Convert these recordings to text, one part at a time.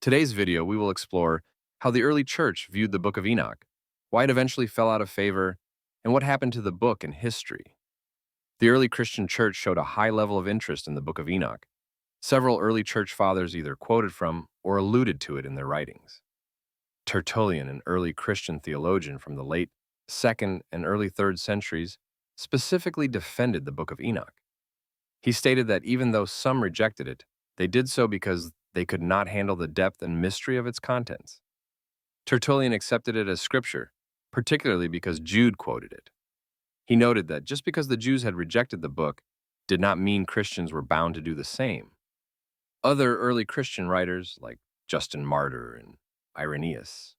Today's video, we will explore how the early church viewed the Book of Enoch, why it eventually fell out of favor, and what happened to the book in history. The early Christian church showed a high level of interest in the Book of Enoch. Several early church fathers either quoted from or alluded to it in their writings. Tertullian, an early Christian theologian from the late 2nd and early 3rd centuries, specifically defended the Book of Enoch. He stated that even though some rejected it, they did so because they could not handle the depth and mystery of its contents. Tertullian accepted it as scripture, particularly because Jude quoted it. He noted that just because the Jews had rejected the book did not mean Christians were bound to do the same. Other early Christian writers, like Justin Martyr and Irenaeus,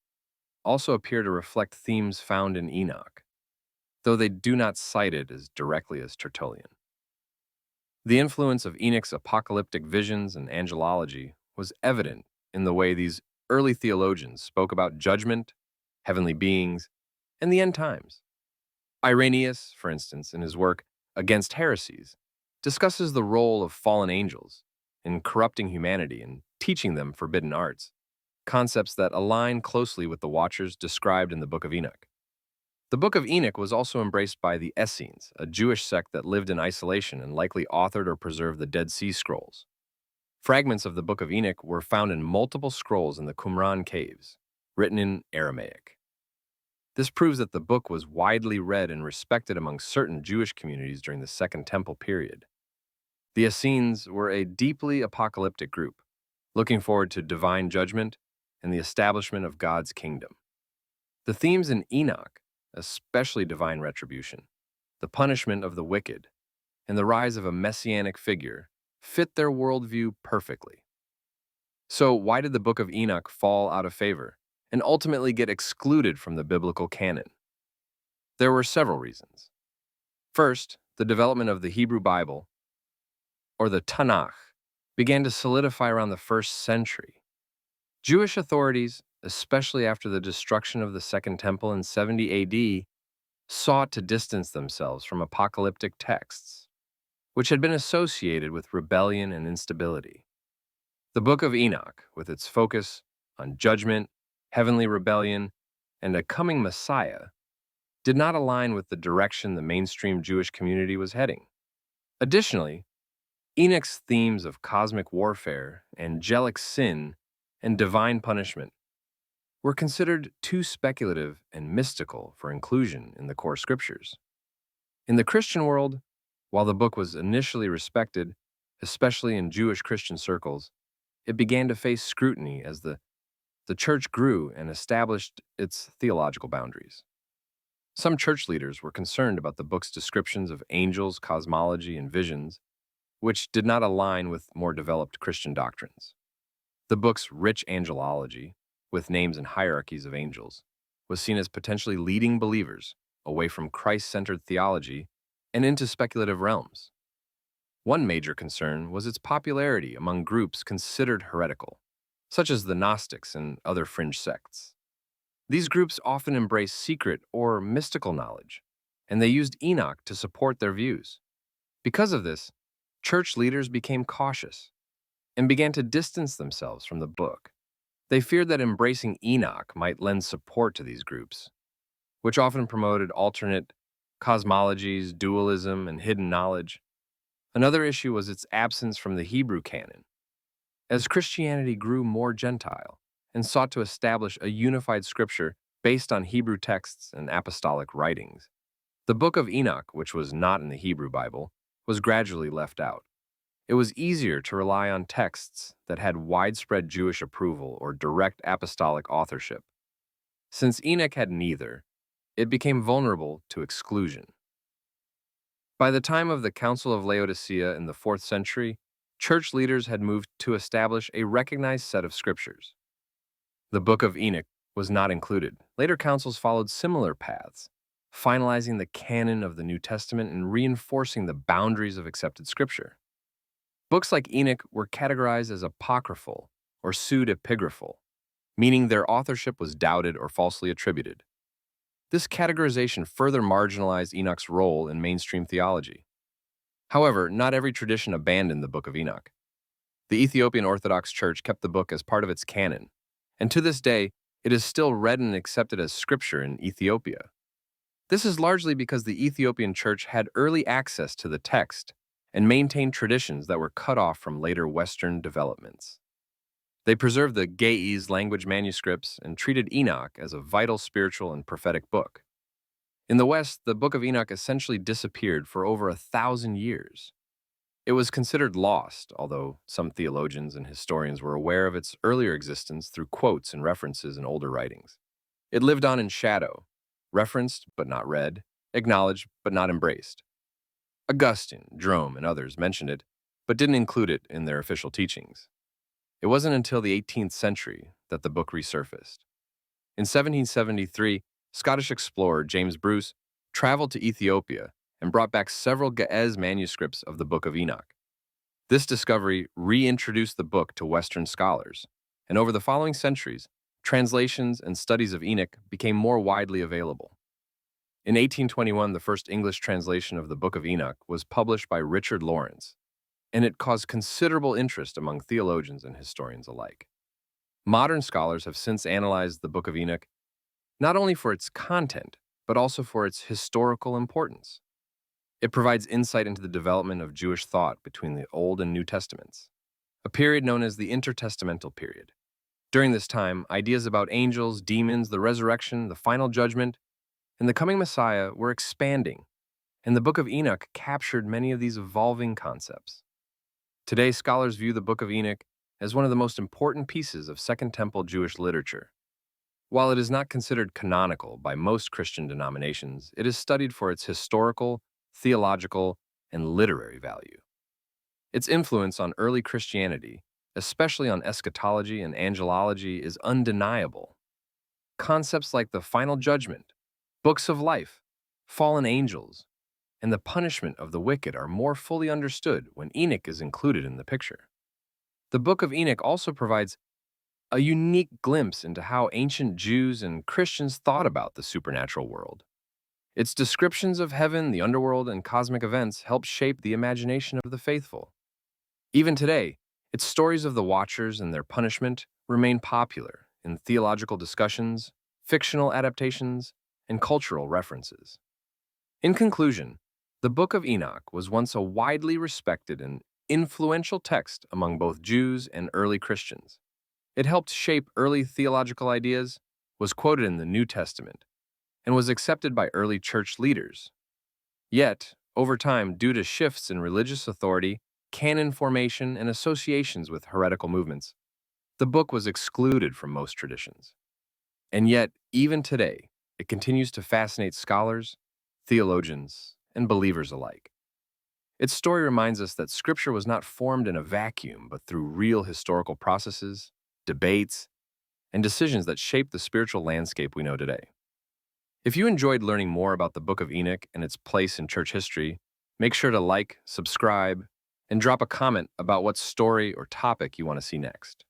also appear to reflect themes found in Enoch, though they do not cite it as directly as Tertullian. The influence of Enoch's apocalyptic visions and angelology was evident in the way these early theologians spoke about judgment, heavenly beings, and the end times. Irenaeus, for instance, in his work Against Heresies, discusses the role of fallen angels in corrupting humanity and teaching them forbidden arts, concepts that align closely with the watchers described in the Book of Enoch. The Book of Enoch was also embraced by the Essenes, a Jewish sect that lived in isolation and likely authored or preserved the Dead Sea Scrolls. Fragments of the Book of Enoch were found in multiple scrolls in the Qumran caves, written in Aramaic. This proves that the book was widely read and respected among certain Jewish communities during the Second Temple period. The Essenes were a deeply apocalyptic group, looking forward to divine judgment and the establishment of God's kingdom. The themes in Enoch, especially divine retribution, the punishment of the wicked, and the rise of a messianic figure, fit their worldview perfectly. So, why did the Book of Enoch fall out of favor and ultimately get excluded from the biblical canon? There were several reasons. First, the development of the Hebrew Bible, or the Tanakh, began to solidify around the 1st century. Jewish authorities, especially after the destruction of the Second Temple in 70 AD, sought to distance themselves from apocalyptic texts, which had been associated with rebellion and instability. The Book of Enoch, with its focus on judgment, heavenly rebellion, and a coming Messiah, did not align with the direction the mainstream Jewish community was heading. Additionally, Enoch's themes of cosmic warfare, angelic sin, and divine punishment were considered too speculative and mystical for inclusion in the core scriptures. In the Christian world, while the book was initially respected, especially in Jewish Christian circles, it began to face scrutiny as the church grew and established its theological boundaries. Some church leaders were concerned about the book's descriptions of angels, cosmology, and visions, which did not align with more developed Christian doctrines. The book's rich angelology, with names and hierarchies of angels, was seen as potentially leading believers away from Christ-centered theology and into speculative realms. One major concern was its popularity among groups considered heretical, such as the Gnostics and other fringe sects. These groups often embraced secret or mystical knowledge, and they used Enoch to support their views. Because of this, church leaders became cautious and began to distance themselves from the book. They feared that embracing Enoch might lend support to these groups, which often promoted alternate cosmologies, dualism, and hidden knowledge. Another issue was its absence from the Hebrew canon. As Christianity grew more Gentile and sought to establish a unified scripture based on Hebrew texts and apostolic writings, the Book of Enoch, which was not in the Hebrew Bible, was gradually left out. It was easier to rely on texts that had widespread Jewish approval or direct apostolic authorship. Since Enoch had neither, it became vulnerable to exclusion. By the time of the Council of Laodicea in the 4th century, church leaders had moved to establish a recognized set of scriptures. The Book of Enoch was not included. Later councils followed similar paths, finalizing the canon of the New Testament and reinforcing the boundaries of accepted scripture. Books like Enoch were categorized as apocryphal or pseudepigraphal, meaning their authorship was doubted or falsely attributed. This categorization further marginalized Enoch's role in mainstream theology. However, not every tradition abandoned the Book of Enoch. The Ethiopian Orthodox Church kept the book as part of its canon, and to this day, it is still read and accepted as scripture in Ethiopia. This is largely because the Ethiopian Church had early access to the text and maintained traditions that were cut off from later Western developments. They preserved the Ge'ez language manuscripts and treated Enoch as a vital spiritual and prophetic book. In the West, the Book of Enoch essentially disappeared for over 1,000 years. It was considered lost, although some theologians and historians were aware of its earlier existence through quotes and references in older writings. It lived on in shadow, referenced but not read, acknowledged but not embraced. Augustine, Jerome, and others mentioned it, but didn't include it in their official teachings. It wasn't until the 18th century that the book resurfaced. In 1773, Scottish explorer James Bruce traveled to Ethiopia and brought back several Ge'ez manuscripts of the Book of Enoch. This discovery reintroduced the book to Western scholars, and over the following centuries, translations and studies of Enoch became more widely available. In 1821, the first English translation of the Book of Enoch was published by Richard Lawrence, and it caused considerable interest among theologians and historians alike. Modern scholars have since analyzed the Book of Enoch not only for its content, but also for its historical importance. It provides insight into the development of Jewish thought between the Old and New Testaments, a period known as the intertestamental period. During this time, ideas about angels, demons, the resurrection, the final judgment, and the coming Messiah were expanding, and the Book of Enoch captured many of these evolving concepts. Today, scholars view the Book of Enoch as one of the most important pieces of Second Temple Jewish literature. While it is not considered canonical by most Christian denominations, it is studied for its historical, theological, and literary value. Its influence on early Christianity, especially on eschatology and angelology, is undeniable. Concepts like the final judgment, books of life, fallen angels, and the punishment of the wicked are more fully understood when Enoch is included in the picture. The Book of Enoch also provides a unique glimpse into how ancient Jews and Christians thought about the supernatural world. Its descriptions of heaven, the underworld, and cosmic events help shape the imagination of the faithful. Even today, its stories of the Watchers and their punishment remain popular in theological discussions, fictional adaptations, and cultural references. In conclusion, the Book of Enoch was once a widely respected and influential text among both Jews and early Christians. It helped shape early theological ideas, was quoted in the New Testament, and was accepted by early church leaders. Yet, over time, due to shifts in religious authority, canon formation, and associations with heretical movements, the book was excluded from most traditions. And yet, even today, it continues to fascinate scholars, theologians, and believers alike. Its story reminds us that Scripture was not formed in a vacuum, but through real historical processes, debates, and decisions that shape the spiritual landscape we know today. If you enjoyed learning more about the Book of Enoch and its place in church history, make sure to like, subscribe, and drop a comment about what story or topic you want to see next.